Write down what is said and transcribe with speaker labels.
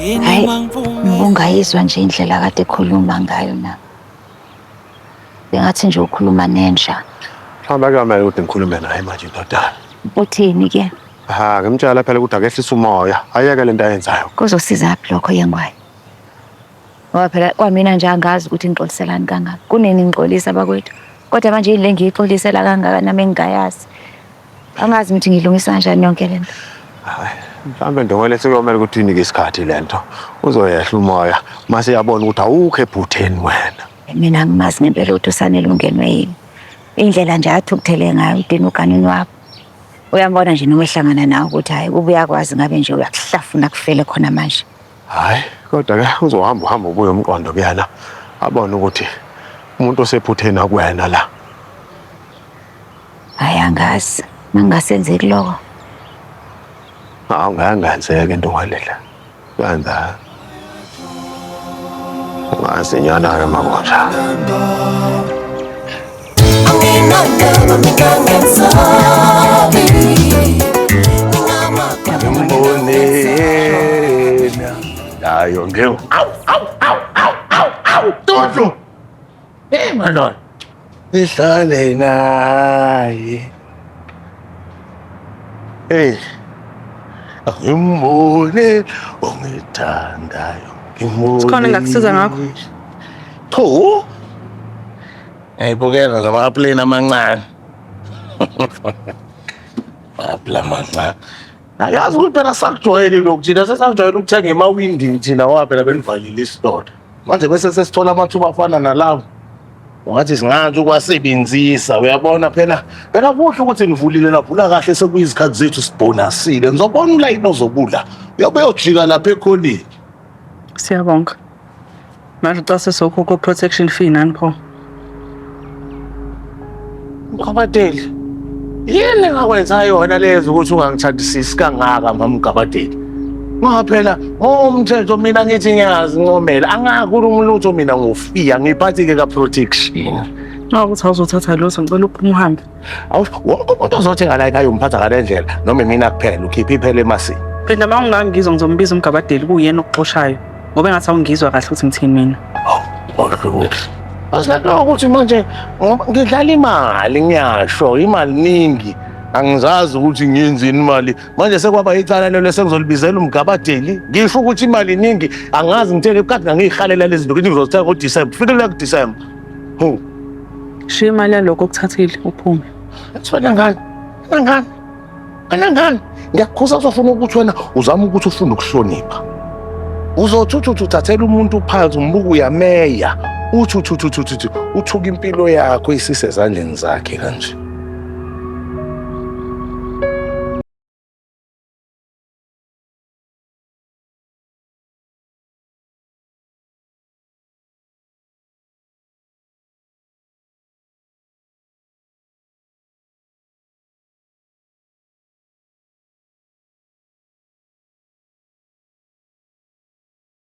Speaker 1: Hhayi, ubungayizwa nje indlela kade ekhuluma ngayo na. Bengathi nje ukhuluma nenja.
Speaker 2: Mhlawumbe kuyamele ukuthi ngikhulume naye manje indodana.
Speaker 1: Uthini-ke?
Speaker 2: Ngimtshela phela ukuthi akehlise umoya, ayeke lento ayenzayo.
Speaker 1: Kuzosizaphi lokho yengwayo? Ngoba phela kwamina nje angazi ukuthi ngixoliselani kangaka. Kunini ngixolisa bakwethu. Kodwa manje yini le ngiyixolisela kangaka nami engingayazi. Angazi ukuthi ngilungisa kanjani yonke lento.
Speaker 2: Hayi, mhlawumbe Ndongole sekuyomela ukuthi uyinike isikhathi lento. Uzoyehla umoya, mase yabona ukuthi awukho ebhutheni wena.
Speaker 1: Mina ngimazi ngempela ukuthi usanele ungenwe yini. Indlela nje athukuthele ngayo udini uganini wabo. Uyambona nje noma ehlangana nawe ukuthi hayi ube uyakwazi ngabe nje uyakuhlafuna kufele khona manje.
Speaker 2: Hayi, kodwa-ke uzohamba ubuye umqondo kuyena. Abone ukuthi umuntu osephutheni akuwena la.
Speaker 1: Hayi angazi, mangasenzeki lokho.
Speaker 2: Ngangenzeka into ngalela. Kwenza. Ungasinyana-ke makonja. Ngibonena nayo ngewu. Awu Tonto. Madonna. Ihlale naye. Ngimbone ongithandayo.
Speaker 3: Sikhona engakusiza ngakho?
Speaker 2: Tho. Ngiyibukela ngama-aplane amancane. Ama-aplane amancane. Ayazi ukuthi phela sakujwayele lokhu thina sesakujwayele ukuthenga emawindini thina ngoba phela benivalile isitolo. Manje bese sesithola amathuba afana nalawo. Ungathi singathi ukwasebenzisa uyabona phela kuhle ukuthi nivulile lavula kahle sekuyizikhathi zethu sibonasile ngizobona ulayini ozobula uyobe uyojika lapha ekhoneni.
Speaker 3: Siyabonga. Manje xa sesokhokho protection fee nani pho?
Speaker 2: Mgabadeli. Yini engakwenza yona lezo ukuthi ungangithandisisi kangaka mamgabadeli? Ngoba phela umthetho mina ngithi ngiyazi ngomela angakhuluma ulutho mina ngofiya ngiphathi-ke ka-protection.
Speaker 3: Ukuthi awuzothatha lutho ngicela uphume uhambe.
Speaker 2: Wonke umuntu ozothenga la ekhaya umphatha ngale ndlela noma mina kuphela ukhipha iphela emasini.
Speaker 3: Phinda uma ungangizwa ngizombiza umgabadeli kuyena okuxoshayo ngoba engathi awungizwa kahle ukuthi ngithini mina.
Speaker 2: Asinakho ukuthi manje ngidlala imali ngiyasho imali ningi. Angizazi ukuthi ngiyenzini imali manje sekwaba icala lelo sekuzolibizela umgabadeli ngisho ukuthi imali iningi angazi ngithele kade ngiyihalela lezi zinto ukuthi ngizozithenga ngoDisemba fikele kuDisemba.
Speaker 3: Shiya imali yalokho okuthathile uphume.
Speaker 2: Ethona ngani ngiyakukhuza uzofuna ukuthi wena uzama ukuthi ufune ukuhlonipha uzothi uthathela umuntu phansi umbuku uyameya uthi uthuka impilo yakho isise ezandleni zakhe kanje.